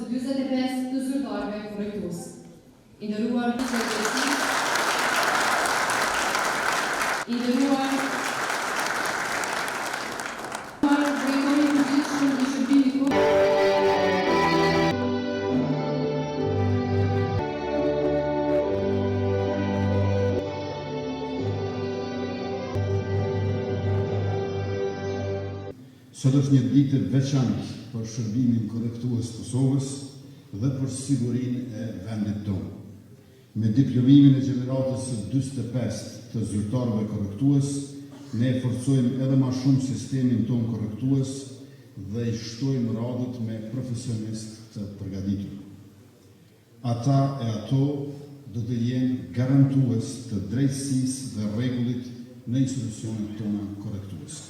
së 45 të zyrtarëve korrektues. I nderuar zyrtarë, i nderuar drejtori i përgjithshëm i shërbimit publik. Sot është një ditë e veçantë për shërbimin korrektues të Kosovës dhe për sigurinë e vendit tonë. Me diplomimin e gjeneratës së 45 të zyrtarëve korrektues, ne forcojmë edhe më shumë sistemin tonë korrektues dhe i shtojmë radhët me profesionistë të përgatitur. Ata e ato do të jenë garantues të drejtësisë dhe rregullit në institucionet tona korrektues.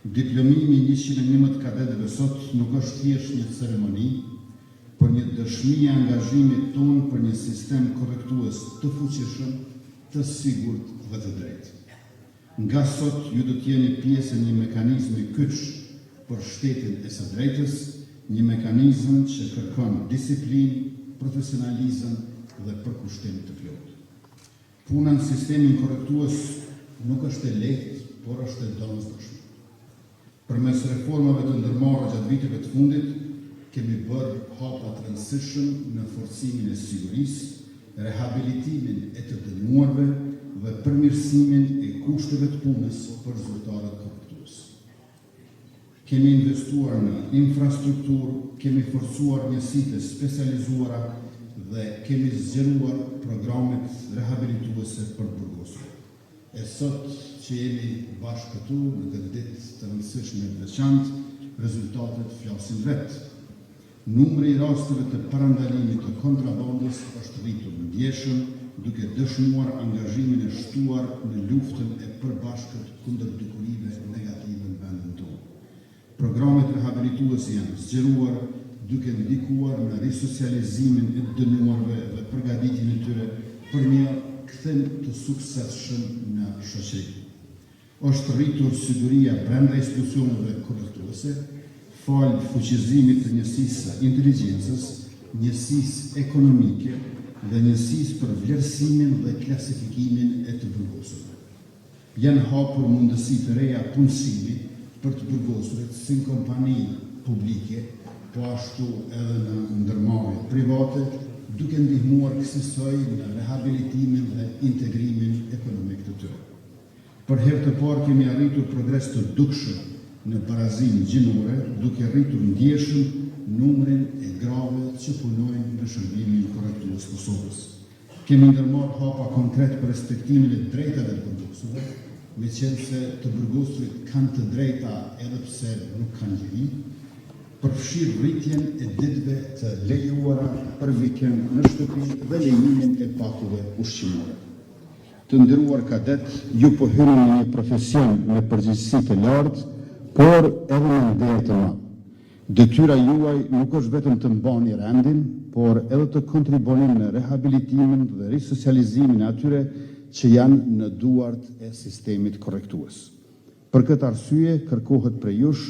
Diplomimi 111 kadetëve sot nuk është thjesht një ceremoni, por një dëshmi e angazhimit tonë për një sistem korrektues të fuqishëm, të sigurt dhe të drejtë. Nga sot ju do të jeni pjesë e një mekanizmi kyç për shtetin e së drejtës, një mekanizëm që kërkon disiplinë, profesionalizëm dhe përkushtim të plotë. Puna në sistemin korrektues nuk është e lehtë, por është e domosdoshme. Përmes reformave të ndërmarra gjatë viteve të fundit, kemi bërë hapa të rëndësishëm në forcimin e sigurisë, rehabilitimin e të dënuarve dhe përmirësimin e kushteve të punës për zyrtarët korrektues. Kemi investuar në infrastrukturë, kemi forcuar njësitë specializuara dhe kemi zgjeruar programet rehabilituese për burgosur. E sot që jemi bashkë këtu në këtë ditë të rëndësishme të veçantë, rezultatet flasin vetë. Numri i rasteve të parandalimit të kontrabandës është rritur ndjeshëm, duke dëshmuar angazhimin e shtuar në luftën e përbashkët kundër dukurive negative në vendin tonë. Programet rehabilituese janë zgjeruar, duke ndikuar në risocializimin e dënuarve dhe përgatitjen e tyre për një kthim të suksesshëm në shoqëri. Është rritur siguria brenda institucioneve korrektuese, falë fuqizimit të njësisë së inteligjencës, njësisë ekonomike dhe njësisë për vlerësimin dhe klasifikimin e të burgosurve. Janë hapur mundësi të reja punësimi për të burgosurit si në kompani publike, po ashtu edhe në ndërmarrje private, duke ndihmuar kësaj në rehabilitimin dhe integrimin ekonomik të tyre. Për herë të parë kemi arritur progres të dukshëm në barazinë gjinore, duke rritur ndjeshëm numrin e grave që punojnë në shërbimin korrektues të Kosovës. Kemi ndërmarrë hapa konkret për respektimin e drejtave të burgosurve, meqense të burgosurit kanë të drejta edhe pse nuk kanë liri, përfshirë rritjen e ditëve të lejuara për vikend në shtëpi dhe lejimin e pakove ushqimore. Të nderuar kadet, ju po hyni në një profesion me përgjegjësi të lartë, por edhe me nder të madh. Detyra juaj nuk është vetëm të mbani rendin, por edhe të kontribuoni në rehabilitimin dhe risocializimin e atyre që janë në duart e sistemit korrektues. Për këtë arsye kërkohet prej jush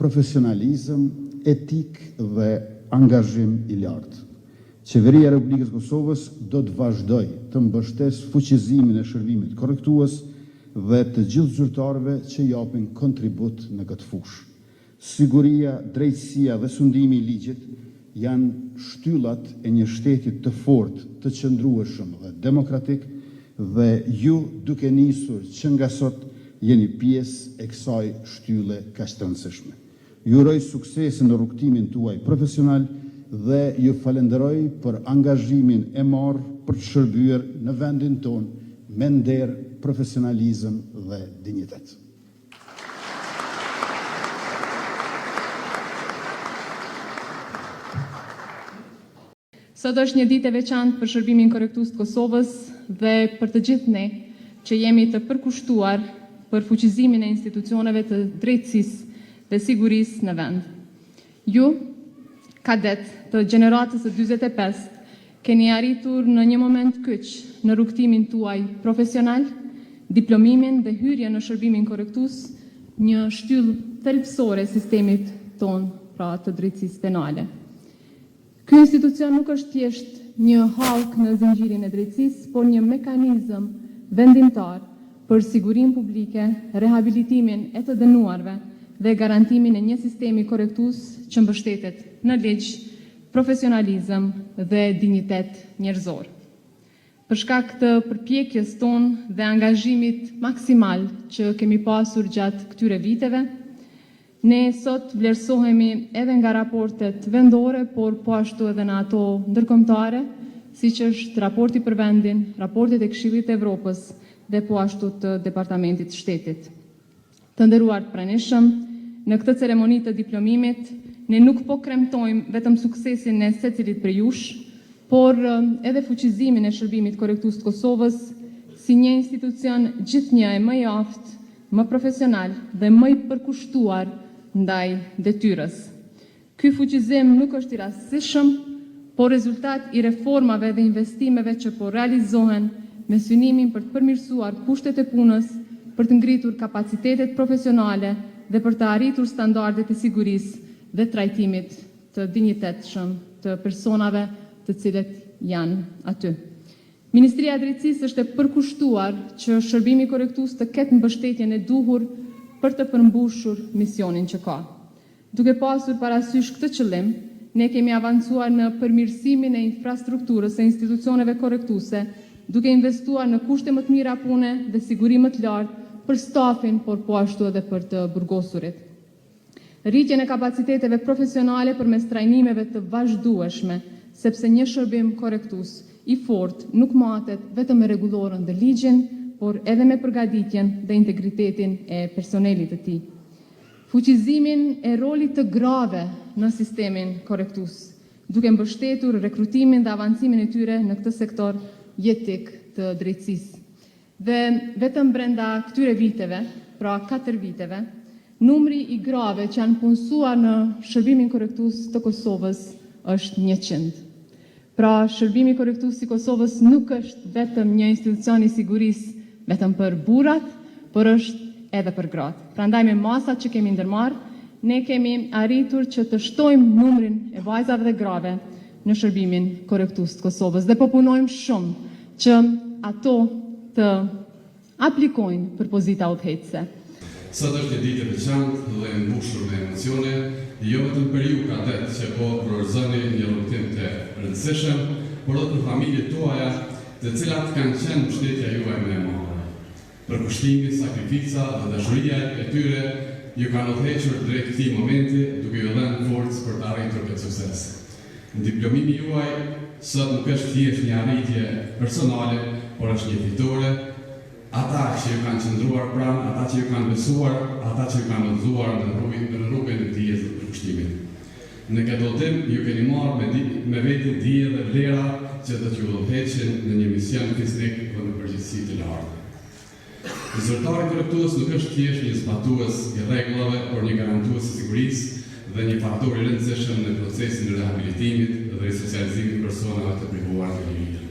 profesionalizëm, etik dhe angazhim i lartë. Qeveria e Republikës së Kosovës do të vazhdojë të mbështesë fuqizimin e shërbimit korrektues dhe të gjithë zyrtarëve që japin kontribut në këtë fushë. Siguria, drejtësia dhe sundimi i ligjit janë shtyllat e një shteti të fortë, të qëndrueshëm dhe demokratik, dhe ju duke nisur që nga sot jeni pjesë e kësaj shtylle kaq të rëndësishme. Ju uroj suksese në rrugtimin tuaj profesional dhe ju falenderoj për angazhimin e marrë për të shërbyer në vendin tonë me nder, profesionalizëm dhe dinjitet. Sot është një ditë e veçantë për shërbimin korrektues të Kosovës dhe për të gjithë ne që jemi të përkushtuar për fuqizimin e institucioneve të drejtësisë dhe sigurisë në vend. Ju, kadet të gjeneratës së 45, keni arritur në një moment kyç në rrugtimin tuaj profesional, diplomimin dhe hyrjen në shërbimin korrektues, një shtyllë thelbësore e sistemit ton, pra të drejtësisë penale. Ky institucion nuk është thjesht një hallk në zinxhirin e drejtësisë, por një mekanizëm vendimtar për sigurinë publike, rehabilitimin e të dënuarve dhe garantimin e një sistemi korrektues që mbështetet në ligj, profesionalizëm dhe dinjitet njerëzor. Për shkak të përpjekjes tonë dhe angazhimit maksimal që kemi pasur gjatë këtyre viteve, ne sot vlerësohemi edhe nga raportet vendore, por po ashtu edhe në ato ndërkombëtare, siç është raporti për vendin, raportet e Këshillit të Evropës dhe po ashtu të Departamentit të Shtetit. Të nderuar pranishëm, në këtë ceremoni të diplomimit, ne nuk po kremtojmë vetëm suksesin e secilit prej jush, por edhe fuqizimin e shërbimit korrektues të Kosovës si një institucion gjithnjë e më i aftë, më profesional dhe më i përkushtuar ndaj detyrës. Ky fuqizim nuk është i rastësishëm, por rezultat i reformave dhe investimeve që po realizohen me synimin për të përmirësuar kushtet e punës, për të ngritur kapacitetet profesionale dhe për të arritur standardet e sigurisë dhe trajtimit të dinjitetshëm të personave të cilët janë aty. Ministria e Drejtësisë është e përkushtuar që shërbimi korrektues të ketë mbështetjen e duhur për të përmbushur misionin që ka. Duke pasur parasysh këtë qëllim, ne kemi avancuar në përmirësimin e infrastrukturës së institucioneve korrektuese, duke investuar në kushte më të mira pune dhe siguri më të lartë për stafin, por po ashtu edhe për të burgosurit. Rritjen e kapaciteteve profesionale përmes trajnimeve të vazhdueshme, sepse një shërbim korrektues i fortë nuk matet vetëm me rregullorën dhe ligjin, por edhe me përgatitjen dhe integritetin e personelit të tij. Fuqizimin e rolit të grave në sistemin korrektues, duke mbështetur rekrutimin dhe avancimin e tyre në këtë sektor jetik të drejtësisë. Dhe vetëm brenda këtyre viteve, pra 4 viteve, numri i grave që janë punësuar në shërbimin korrektues të Kosovës është 100. Pra, shërbimi korrektues i Kosovës nuk është vetëm një institucion i sigurisë vetëm për burrat, por është edhe për gratë. Prandaj me masat që kemi ndërmarrë, ne kemi arritur që të shtojmë numrin e vajzave dhe grave në shërbimin korrektues të Kosovës dhe po punojmë shumë që ato të aplikojnë për pozita udhëheqëse. Sot është një ditë e veçantë dhe e mbushur me emocione, jo vetëm për ju kadet që po priorizoni një rrugtim të rëndësishëm, por edhe për familjet tuaja, të cilat kanë qenë mbështetja juaj më e madhe. Përkushtimi, sakrifica dhe dashuria e tyre ju kanë udhëhequr drejt këtij momenti, duke ju dhënë forcë për të arritur këtë sukses. Në diplomimi juaj sot nuk është thjesht një arritje personale, por është një fitore. Ata që ju kanë qëndruar pranë, ata që ju kanë besuar, ata që ju kanë udhëzuar në rrugën e dijes dhe përkushtimit. Në këtë udhëtim ju keni marrë me veti dije dhe vlera që do t'ju udhëheqin në një mision fisnik dhe në përgjegjësi të lartë. Zyrtari korrektues nuk është thjesht një zbatues i rregullave, por një garantues i sigurisë dhe një faktor i rëndësishëm në procesin e rehabilitimit dhe risocializimit të personave të privuar të lirisë.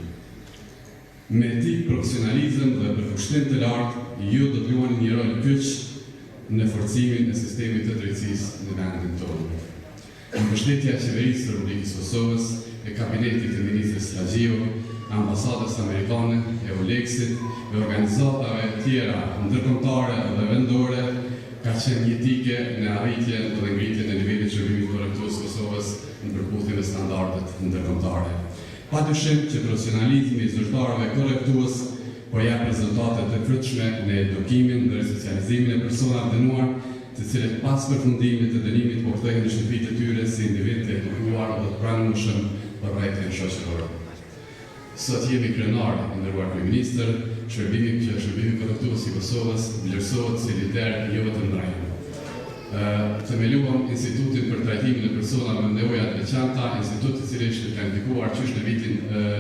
Me etik, profesionalizëm dhe përkushtim të lartë, ju do të luani një rol kyç në forcimin e sistemit të drejtësisë në vendin tonë. Në mbështetja e qeverisë së Republikës Kosovës, e kabinetit të ministrit Slagjiu, ambasadës amerikane, EULEX-it dhe organizatave tjera ndërkombëtare dhe vendore, ka qenë jetike në arritjen dhe ngritjen e nivelit shërbimit korrektues Kosovës në përputhje me standardet ndërkombëtare. Padyshim që profesionalizmi i zyrtarëve korrektues po jep rezultate të frytshme në edukimin dhe resocializimin e personave dënuar, të cilët pas përfundimit të dënimit po kthehen në shtëpitë e tyre si individ të edukuar dhe të pranueshëm për rrethin shoqëror. Sot jemi krenar, nderuar kryeministër, shërbimi korrektues i Kosovës vlerësohet si lider jo vetëm ndrejtë. Themeluam Institutin për trajtimin e personave me nevoja të veçanta, institut i cili ishte planifikruar qysh në vitin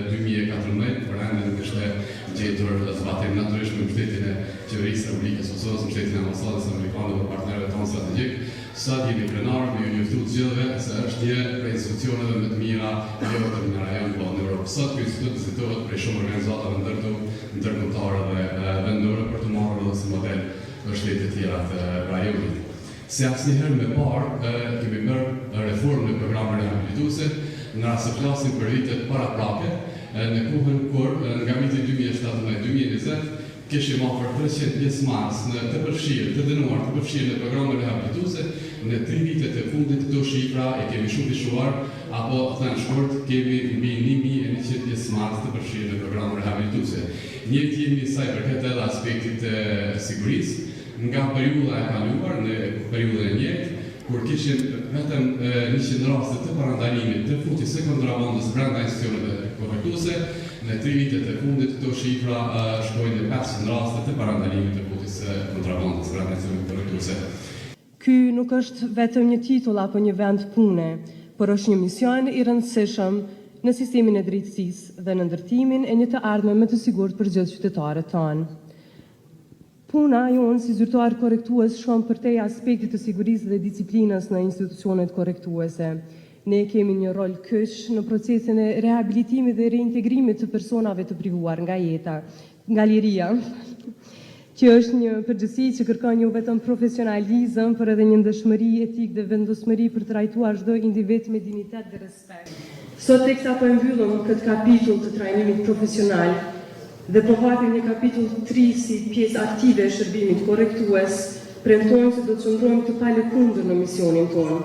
2014, por ende nuk është gjetur zbatim natyrisht me mbështetjen e qeverisë së Republikës Kosovës, mbështetjen e ambasadës amerikane dhe partnerëve tonë strategjik. Sot jemi krenar me ju njoftu të gjithëve se është një prej institucioneve më të mira jo vetëm në rajon, por në Europë. Sot ky institut vizitohet prej shumë organizatave ndërkombëtare dhe vendore për të marrë edhe si model për shtete të tjera të rajonit. Se asnjëherë më parë kemi bërë reformë në programin rehabilituese, në rast se flasim për vitet paraprake, në kohën kur nga viti 2017-2020 kishim afër 300 pjesëmarrës të përfshirë, të dënuar, të përfshirë në programe rehabilituese. Në 3 vitet e fundit këto shifra e kemi shumë të shuar, apo thënë shkurt kemi mbi 1100 pjesëmarrës të përfshirë në programe rehabilituese. Njëjtë jemi sa i përket edhe aspektit të sigurisë, nga periudha e kaluar në periudhën e njëjtë, kur kishim vetëm 100 raste të parandalimit të futjes së kontrabandës brenda institucioneve korrektuese. Në 3 vitet e fundit këto shifra shkojnë në 500 raste të parandalimit të futjes së kontrabandës brenda institucioneve korrektuese. Ky nuk është vetëm një titull apo një vend pune, por është një mision i rëndësishëm në sistemin e drejtësisë dhe në ndërtimin e një të ardhme më të sigurt për gjithë qytetarët tanë. Puna jonë si zyrtar korrektues shkon përtej aspektit të sigurisë dhe disiplinës në institucionet korrektuese. Ne kemi një rol kyç në procesin e rehabilitimit dhe reintegrimit të personave të privuar nga jeta, nga liria, që është një përgjithësi që kërkon jo vetëm profesionalizëm, por edhe një ndëshmëri etik dhe vendosmëri për të trajtuar çdo individ me dinjitet dhe respekt. Sot teksa po e mbyllëm këtë kapitull të trajnimit profesional dhe po hapim një kapitull 3 si pjesë aktive e shërbimit korrektues. Premtojmë se do të qëndrojmë të palëkundër në misionin tonë.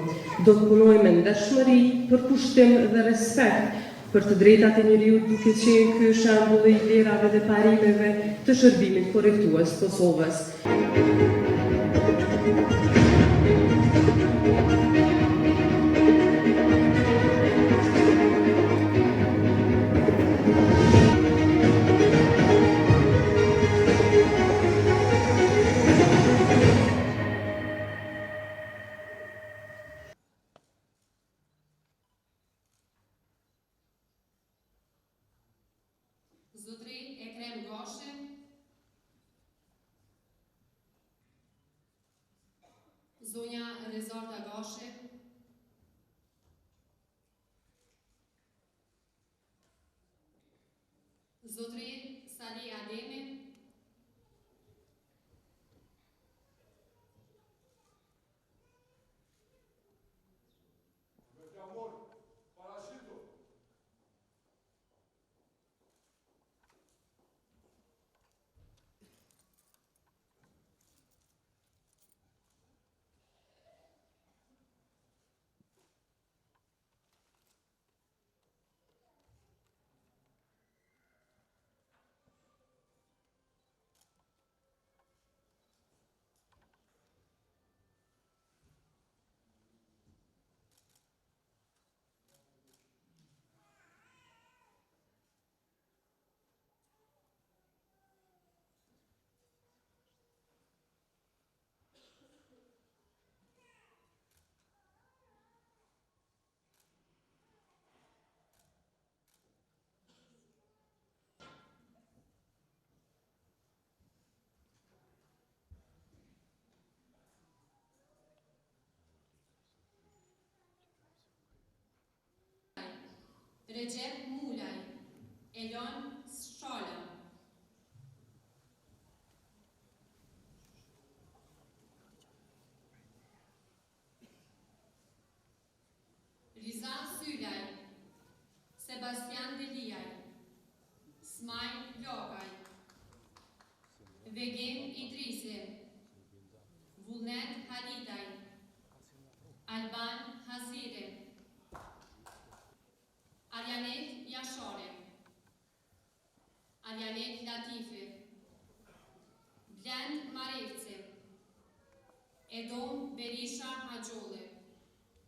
Do të punojmë me ndershmëri, për kushtim dhe respekt për të drejtat e njeriut, duke qenë ky shembull i vlerave dhe parimeve të shërbimit korrektues Kosovës. Zotri Ekrem Goshe, Zonja Rezarda Goshe, Zotri Sali Ademi, Recep Mulaj, Elon Shala, Riza Sylaj, Sebastian Deliaj, Smaj Lokaj, Vegin Idrisi, Vullnet Halidaj, Alban Hazire, Aljanet Jashore, Aljanet Latife, Blend Marevce, Edom Berisha Hajole,